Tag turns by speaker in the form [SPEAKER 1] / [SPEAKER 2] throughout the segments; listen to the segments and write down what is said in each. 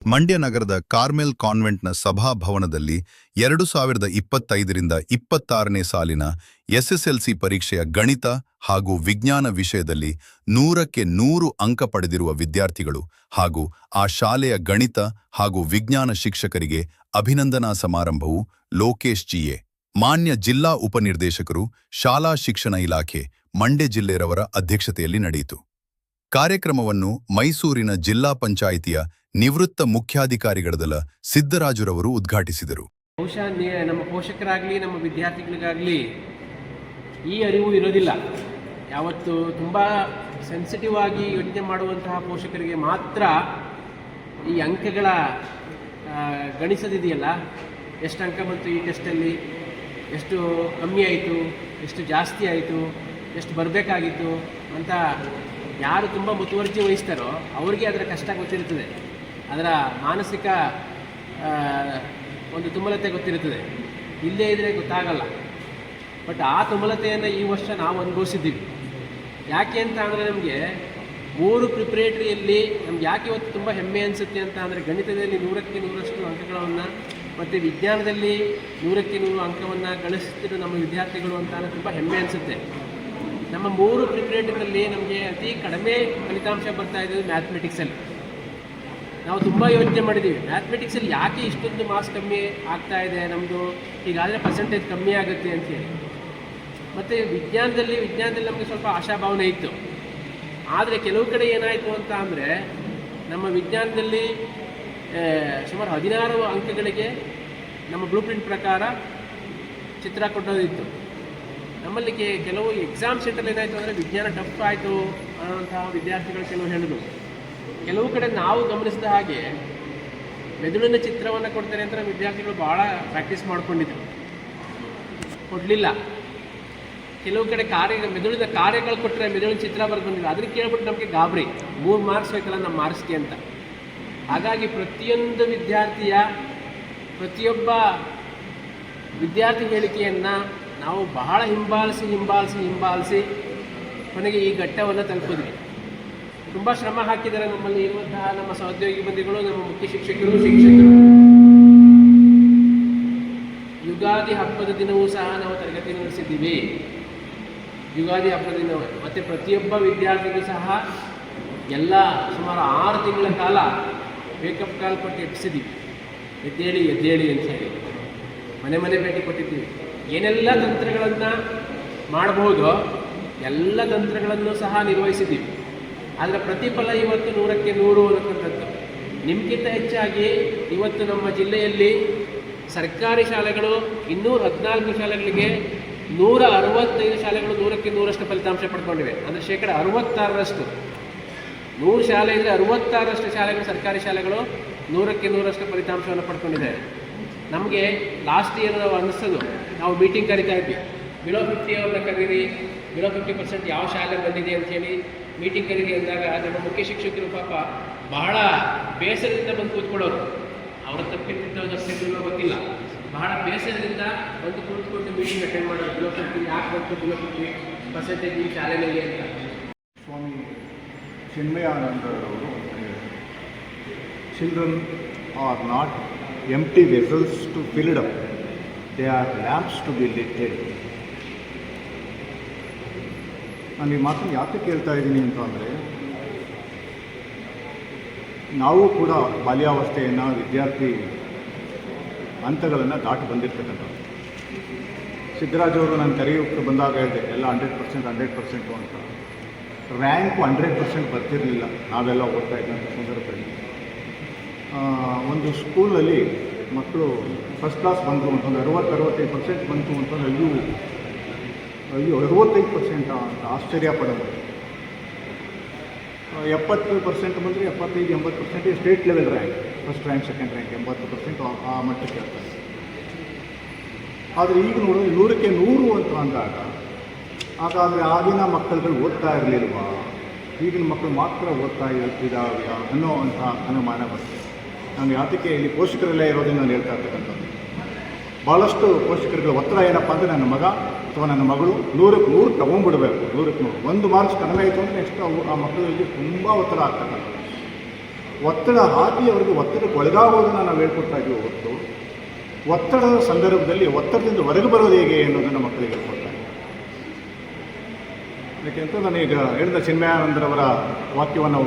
[SPEAKER 1] ಮಂಡ್ಯ ನಗರದ ಕಾರ್ಮೆಲ್ ಕಾನ್ವೆಂಟ್ನ ಸಭಾಭವನದಲ್ಲಿ 2025ರಿಂದ 26ನೇ ಸಾಲಿನ ಎಸ್ಎಸ್ಎಲ್ಸಿ ಪರೀಕ್ಷೆಯ ಗಣಿತ ಹಾಗೂ ವಿಜ್ಞಾನ ವಿಷಯದಲ್ಲಿ 100ಕ್ಕೆ 100 ಅಂಕ ಪಡೆದಿರುವ ವಿದ್ಯಾರ್ಥಿಗಳು ಹಾಗೂ ಆ ಶಾಲೆಯ ಗಣಿತ ಹಾಗೂ ವಿಜ್ಞಾನ ಶಿಕ್ಷಕರಿಗೆ ಅಭಿನಂದನಾ ಸಮಾರಂಭವು ಲೋಕೇಶ್ ಜಿಎ, ಮಾನ್ಯ ಜಿಲ್ಲಾ ಉಪನಿರ್ದೇಶಕರು, ಶಾಲಾ ಶಿಕ್ಷಣ ಇಲಾಖೆ, ಮಂಡ್ಯ ಜಿಲ್ಲೆಯವರ ಅಧ್ಯಕ್ಷತೆಯಲ್ಲಿ ನಡೆಯಿತು. ಕಾರ್ಯಕ್ರಮವನ್ನು ಮೈಸೂರಿನ ಜಿಲ್ಲಾ ಪಂಚಾಯಿತಿಯ ನಿವೃತ್ತ ಮುಖ್ಯಾಧಿಕಾರಿಗಳಾದ ಸಿದ್ದರಾಜುರವರು ಉದ್ಘಾಟಿಸಿದರು.
[SPEAKER 2] ಬಹುಶಃ ನಮ್ಮ ಪೋಷಕರಾಗಲಿ ನಮ್ಮ ವಿದ್ಯಾರ್ಥಿಗಳಿಗಾಗಲಿ ಈ ಅರಿವು ಇರೋದಿಲ್ಲ. ಯಾವತ್ತು ತುಂಬ ಸೆನ್ಸಿಟಿವ್ ಆಗಿ ಯೋಚನೆ ಮಾಡುವಂತಹ ಪೋಷಕರಿಗೆ ಮಾತ್ರ ಈ ಅಂಕಗಳ ಗಣಿಸೋದಿದೆಯಲ್ಲ, ಎಷ್ಟು ಅಂಕ ಬಂತು ಈ ಟೆಸ್ಟಲ್ಲಿ, ಎಷ್ಟು ಕಮ್ಮಿ ಆಯಿತು, ಎಷ್ಟು ಜಾಸ್ತಿ ಆಯಿತು, ಎಷ್ಟು ಬರಬೇಕಾಗಿತ್ತು ಅಂತ ಯಾರು ತುಂಬ ಮುತುವರ್ಜಿ ವಹಿಸ್ತಾರೋ ಅವರಿಗೆ ಅದರ ಕಷ್ಟ ಗೊತ್ತಿರುತ್ತದೆ, ಅದರ ಮಾನಸಿಕ ಒಂದು ತುಮಲತೆ ಗೊತ್ತಿರುತ್ತದೆ. ಇಲ್ಲೇ ಇದ್ದರೆ ಗೊತ್ತಾಗಲ್ಲ. ಬಟ್ ಆ ತುಮಲತೆಯನ್ನು ಈ ವರ್ಷ ನಾವು ಅನುಭವಿಸಿದ್ದೀವಿ. ಯಾಕೆ ಅಂತ ಅಂದರೆ ನಮಗೆ 3 ಪ್ರಿಪ್ರೇಟ್ರಿಯಲ್ಲಿ ನಮ್ಗೆ ಯಾಕೆ ಇವತ್ತು ತುಂಬ ಹೆಮ್ಮೆ ಅನಿಸುತ್ತೆ ಅಂತ ಅಂದರೆ, ಗಣಿತದಲ್ಲಿ 100ಕ್ಕೆ 100ರಷ್ಟು ಅಂಕಗಳನ್ನು ಮತ್ತು ವಿಜ್ಞಾನದಲ್ಲಿ 100ಕ್ಕೆ 100 ಅಂಕವನ್ನು ಗಳಿಸ್ತಿರೋ ನಮ್ಮ ವಿದ್ಯಾರ್ಥಿಗಳು ಅಂತ ತುಂಬ ಹೆಮ್ಮೆ ಅನಿಸುತ್ತೆ. ನಮ್ಮ 3 ಪ್ರಿಪ್ರೇಟರಿನಲ್ಲಿ ನಮಗೆ ಅತಿ ಕಡಿಮೆ ಫಲಿತಾಂಶ ಬರ್ತಾ ಇರೋದು ಮ್ಯಾಥಮೆಟಿಕ್ಸಲ್ಲಿ. ನಾವು ತುಂಬ ಯೋಚನೆ ಮಾಡಿದ್ದೀವಿ, ಮ್ಯಾಥಮೆಟಿಕ್ಸಲ್ಲಿ ಯಾಕೆ ಇಷ್ಟೊಂದು ಮಾರ್ಕ್ಸ್ ಕಮ್ಮಿ ಆಗ್ತಾ ಇದೆ ನಮ್ಮದು, ಹೀಗಾದರೆ ಪರ್ಸೆಂಟೇಜ್ ಕಮ್ಮಿ ಆಗುತ್ತೆ ಅಂತೇಳಿ. ಮತ್ತು ವಿಜ್ಞಾನದಲ್ಲಿ ನಮಗೆ ಸ್ವಲ್ಪ ಆಶಾಭಾವನೆ ಇತ್ತು. ಆದರೆ ಕೆಲವು ಕಡೆ ಏನಾಯಿತು ಅಂತ ಅಂದರೆ, ನಮ್ಮ ವಿಜ್ಞಾನದಲ್ಲಿ ಸುಮಾರು 16 ಅಂಕಗಳಿಗೆ ನಮ್ಮ ಬ್ಲೂ ಪ್ರಿಂಟ್ ಪ್ರಕಾರ ಚಿತ್ರ ಕೊಟ್ಟೋದಿತ್ತು. ನಮ್ಮಲ್ಲಿ ಕೆಲವು ಎಕ್ಸಾಮ್ ಸೆಂಟರ್ ಏನಾಯಿತು ಅಂದರೆ ವಿಜ್ಞಾನ ಟಫ್ ಆಯಿತು ಅನ್ನೋಂತಹ ವಿದ್ಯಾರ್ಥಿಗಳು ಕೆಲವು ಹೇಳಿದ್ರು. ಕೆಲವು ಕಡೆ ನಾವು ಗಮನಿಸಿದ ಹಾಗೆ ಮೆದುಳಿನ ಚಿತ್ರವನ್ನು ಕೊಡ್ತಾರೆ ಅಂತ ವಿದ್ಯಾರ್ಥಿಗಳು ಭಾಳ ಪ್ರಾಕ್ಟೀಸ್ ಮಾಡ್ಕೊಂಡಿದ್ರು, ಕೊಡಲಿಲ್ಲ. ಕೆಲವು ಕಡೆ ಮೆದುಳಿನ ಕಾರ್ಯಗಳು ಕೊಟ್ಟರೆ ಮೆದುಳಿನ ಚಿತ್ರ ಬರ್ಕೊಂಡಿದ್ರು. ಅದನ್ನು ಕೇಳ್ಬಿಟ್ಟು ನಮಗೆ ಗಾಬರಿ, 3 ಮಾರ್ಕ್ಸ್ ಬೇಕಲ್ಲ ನಮ್ಮ ಮಾರ್ಕ್ಸ್ಗೆ ಅಂತ. ಹಾಗಾಗಿ ಪ್ರತಿಯೊಂದು ಪ್ರತಿಯೊಬ್ಬ ವಿದ್ಯಾರ್ಥಿ ಹೇಳಿಕೆಯನ್ನು ನಾವು ಬಹಳ ಹಿಂಬಾಲಿಸಿ ಕೊನೆಗೆ ಈ ಘಟ್ಟವನ್ನು ತಲುಪಿದ್ವಿ. ತುಂಬ ಶ್ರಮ ಹಾಕಿದ್ದಾರೆ ನಮ್ಮಲ್ಲಿ ಇರುವಂತಹ ನಮ್ಮ ಸಹೋದ್ಯೋಗಿ ಬಂದಿಗಳು, ನಮ್ಮ ಮುಖ್ಯ ಶಿಕ್ಷಕರು. ಯುಗಾದಿ ಹಬ್ಬದ ದಿನವೂ ಸಹ ನಾವು ತರಗತಿ ನಡೆಸಿದ್ದೀವಿ. ಯುಗಾದಿ ಹಬ್ಬದ ದಿನ ಮತ್ತು ಪ್ರತಿಯೊಬ್ಬ ವಿದ್ಯಾರ್ಥಿಗೂ ಸಹ ಎಲ್ಲ ಸುಮಾರು 6 ತಿಂಗಳ ಕಾಲ ವೇಕಪ್ ಕಾಲ್ ಕೊಟ್ಟು ಎಬ್ಬಿಸಿದ್ದೀವಿ. ಎದ್ದೇಳಿ ಅಂತ ಹೇಳಿ ಮನೆ ಭೇಟಿ ಕೊಟ್ಟಿದ್ದೀವಿ. ಏನೆಲ್ಲ ತಂತ್ರಗಳನ್ನು ಮಾಡಬಹುದು ಎಲ್ಲ ತಂತ್ರಗಳನ್ನು ಸಹ ನಿರ್ವಹಿಸಿದ್ದೀವಿ. ಅದರ ಪ್ರತಿಫಲ ಇವತ್ತು 100ಕ್ಕೆ 100 ಅನ್ನತಕ್ಕಂಥದ್ದು. ನಿಮಗಿಂತ ಹೆಚ್ಚಾಗಿ ಇವತ್ತು ನಮ್ಮ ಜಿಲ್ಲೆಯಲ್ಲಿ ಸರ್ಕಾರಿ ಶಾಲೆಗಳು 214 ಶಾಲೆಗಳಿಗೆ 165 ಶಾಲೆಗಳು 100ಕ್ಕೆ 100ರಷ್ಟು ಫಲಿತಾಂಶ ಪಡ್ಕೊಂಡಿವೆ. ಅಂದರೆ 66%. 100 ಶಾಲೆ ಇದ್ದರೆ 66ರಷ್ಟು ಶಾಲೆಗಳು, ಸರ್ಕಾರಿ ಶಾಲೆಗಳು 100ಕ್ಕೆ 100ರಷ್ಟು ಫಲಿತಾಂಶವನ್ನು ಪಡ್ಕೊಂಡಿದ್ದಾರೆ. ನಮಗೆ ಲಾಸ್ಟ್ ಇಯರ್ ನಾವು ಅನ್ನಿಸೋದು, ನಾವು ಮೀಟಿಂಗ್ ಕರಿತಾ ಇದ್ವಿ, ಬಿಲೋ 50 ಅವ್ರನ್ನ ಕರೀರಿ, ಬಿಲೋ 50% ಯಾವ ಶಾಲೆ ಬಂದಿದೆ ಅಂಥೇಳಿ ಮೀಟಿಂಗ್ ಕರೀರಿ ಅಂದಾಗ ನಮ್ಮ ಮುಖ್ಯ ಶಿಕ್ಷಕರು ಪಾಪ ಬಹಳ ಬೇಸರದಿಂದ ಬಂದು ಕೂತ್ಕೊಳ್ಳೋರು. ಅವರ ತಪ್ಪಿದ್ದೋ ಗೊತ್ತಿಲ್ಲ, ಬಹಳ ಬೇಸರದಿಂದ ಬಂದು ಕೂತ್ಕೊಂಡು ಮೀಟಿಂಗ್ ಅಟೆಂಡ್ ಮಾಡೋರು. ಬಿಲೋ 50 ಯಾಕೆ ಬಂತು, ಬಿಲೋ 50% ಈ ಶಾಲೆಯಲ್ಲಿ ಅಂತ.
[SPEAKER 3] ಸ್ವಾಮಿ ಚಿನ್ಮಯಾನಂದರವರು, children are not empty vessels to fill it up, they are lamps to be lit. ನಾನು ಈ ಮಾತನ್ನು ಯಾಕೆ ಕೇಳ್ತಾ ಇದ್ದೀನಿ ಅಂತ ಅಂದರೆ, ನಾವು ಕೂಡ ಬಾಲ್ಯಾವಸ್ಥೆಯನ್ನು, ವಿದ್ಯಾರ್ಥಿ ಹಂತಗಳನ್ನು ದಾಟಿ ಬಂದಿರ್ತಕ್ಕಂಥದ್ದು. ಸಿದ್ದರಾಜವರು ನಾನು ಕರೆಯೋಕ್ಕೆ ಬಂದಾಗ ಹೇಳಿದೆ ಎಲ್ಲ 100% ಅಂತ. ರ್ಯಾಂಕು 100% ಬರ್ತಿರಲಿಲ್ಲ ನಾವೆಲ್ಲ ಓದ್ತಾ ಇದ್ದಂಥ ಸಂದರ್ಭದಲ್ಲಿ. ಒಂದು ಸ್ಕೂಲಲ್ಲಿ ಮಕ್ಕಳು ಫಸ್ಟ್ ಕ್ಲಾಸ್ ಬಂದರು ಅಂತಂದ್ರೆ 60-65% ಬಂತು ಅಂತಂದ್ರೆ ಅಯ್ಯೋ 65% ಅಂತ ಆಶ್ಚರ್ಯ ಪಡೋದು. 70% ಬಂದರೆ 75-80% state level rank, first rank, second rank 80% ಆ ಮಟ್ಟಕ್ಕೆ ಇರ್ತಾರೆ. ಆದರೆ ಈಗ ನೋಡೋದು 100ಕ್ಕೆ 100 ಅಂತ ಅಂದಾಗ, ಹಾಗಾದರೆ ಆಗಿನ ಮಕ್ಕಳುಗಳು ಓದ್ತಾ ಇರಲಿಲ್ವಾ, ಈಗಿನ ಮಕ್ಕಳು ಮಾತ್ರ ಓದ್ತಾ ಇದ್ದಾವೆ ಅನ್ನೋ ಅಂಥ ಅನುಮಾನ ಬರ್ತದೆ. ನಾನು ಯಾತಕ್ಕೆ ಇಲ್ಲಿ ಪೋಷಕರಲ್ಲೇ ಇರೋದನ್ನು ನಾನು ಹೇಳ್ತಾ ಇರ್ತಕ್ಕಂಥದ್ದು. ಭಾಳಷ್ಟು ಪೋಷಕರಿಗೆ ಒತ್ತಡ ಏನಪ್ಪ ಅಂದರೆ, ನನ್ನ ಮಗ ಅಥವಾ ನನ್ನ ಮಗಳು 100ಕ್ಕೆ 100 ತೊಗೊಂಡ್ಬಿಡಬೇಕು. 100ಕ್ಕೆ 100 1 ಮಾರ್ಕ್ಸ್ ಕಡಿಮೆ ಆಯಿತು ಅಂದರೆ ನೆಕ್ಸ್ಟ್ ಆ ಮಕ್ಕಳಿಗೆ ತುಂಬ ಒತ್ತಡ ಆಗ್ತಕ್ಕಂಥದ್ದು. ಒತ್ತಡ ಹಾಕಿ ಅವರಿಗೆ ಒತ್ತಡಕ್ಕೆ ಒಳಗಾಗೋದನ್ನು ನಾವು ಹೇಳ್ಕೊಡ್ತಾ ಇದ್ದೀವಿ ಹೊರತು ಒತ್ತಡದ ಸಂದರ್ಭದಲ್ಲಿ ಒತ್ತಡದಿಂದ ಹೊರಗೆ ಬರೋದು ಹೇಗೆ ಅನ್ನೋದನ್ನು ಮಕ್ಕಳಿಗೆ ಹೇಳ್ಕೊಡ್ತಾ ಇದ್ದೀವಿ. ಯಾಕೆಂತ ನಾನೀಗ ಹೇಳಿದ ಚಿನ್ಮಯಾನಂದರವರ ವಾಕ್ಯವನ್ನು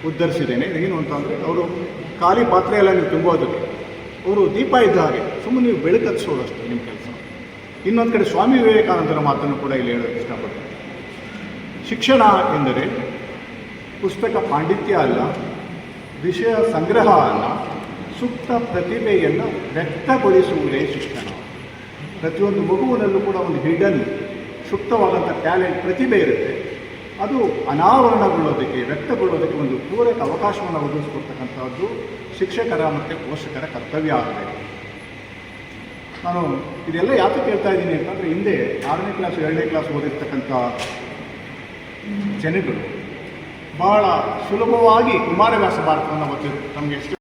[SPEAKER 3] ಉದ್ಧರಿಸಿದ್ದೇನೆ. ಏನು ಅಂತಂದರೆ ಅವರು ಖಾಲಿ ಪಾತ್ರೆ ಎಲ್ಲ ನೀವು ತುಂಬೋದಕ್ಕೆ ಅವರು ದೀಪ ಇದ್ದ ಹಾಗೆ ಸುಮ್ಮನೆ ನೀವು ಬೆಳಕು ಹಚ್ಸೋದಷ್ಟು ನಿಮ್ಮ ಕೆಲಸ. ಇನ್ನೊಂದು ಕಡೆ ಸ್ವಾಮಿ ವಿವೇಕಾನಂದರ ಮಾತನ್ನು ಕೂಡ ಇಲ್ಲಿ ಹೇಳೋಕ್ಕೆ ಇಷ್ಟಪಡ್ತೀನಿ. ಶಿಕ್ಷಣ ಎಂದರೆ ಪುಸ್ತಕ ಪಾಂಡಿತ್ಯ ಅಲ್ಲ, ವಿಷಯ ಸಂಗ್ರಹ ಅಲ್ಲ, ಸೂಕ್ತ ಪ್ರತಿಭೆಯನ್ನು ವ್ಯಕ್ತಗೊಳಿಸುವುದೇ ಶಿಕ್ಷಣ. ಪ್ರತಿಯೊಂದು ಮಗುವಿನಲ್ಲೂ ಕೂಡ ಒಂದು ಹಿಡನ್ ಸೂಕ್ತವಾದಂಥ ಟ್ಯಾಲೆಂಟ್ ಪ್ರತಿಭೆ ಇರುತ್ತೆ. ಅದು ಅನಾವರಣಗೊಳ್ಳೋದಕ್ಕೆ ವ್ಯಕ್ತಗೊಳ್ಳೋದಕ್ಕೆ ಒಂದು ಪೂರಕ ಅವಕಾಶವನ್ನು ಒದಗಿಸ್ಕೊಡ್ತಕ್ಕಂಥದ್ದು ಶಿಕ್ಷಕರ ಮತ್ತು ಪೋಷಕರ ಕರ್ತವ್ಯ ಆಗಬೇಕು. ನಾನು ಇದೆಲ್ಲ ಯಾಕೆ ಕೇಳ್ತಾ ಇದ್ದೀನಿ ಅಂತಂದರೆ ಹಿಂದೆ 6ನೇ ಕ್ಲಾಸ್ 2ನೇ ಕ್ಲಾಸ್ ಓದಿರ್ತಕ್ಕಂಥ ಜನಗಳು ಬಹಳ ಸುಲಭವಾಗಿ ಕುಮಾರವ್ಯಾಸ ಭಾರತವನ್ನು ಓದಿದ್ರು. ನಮಗೆ ಎಷ್ಟು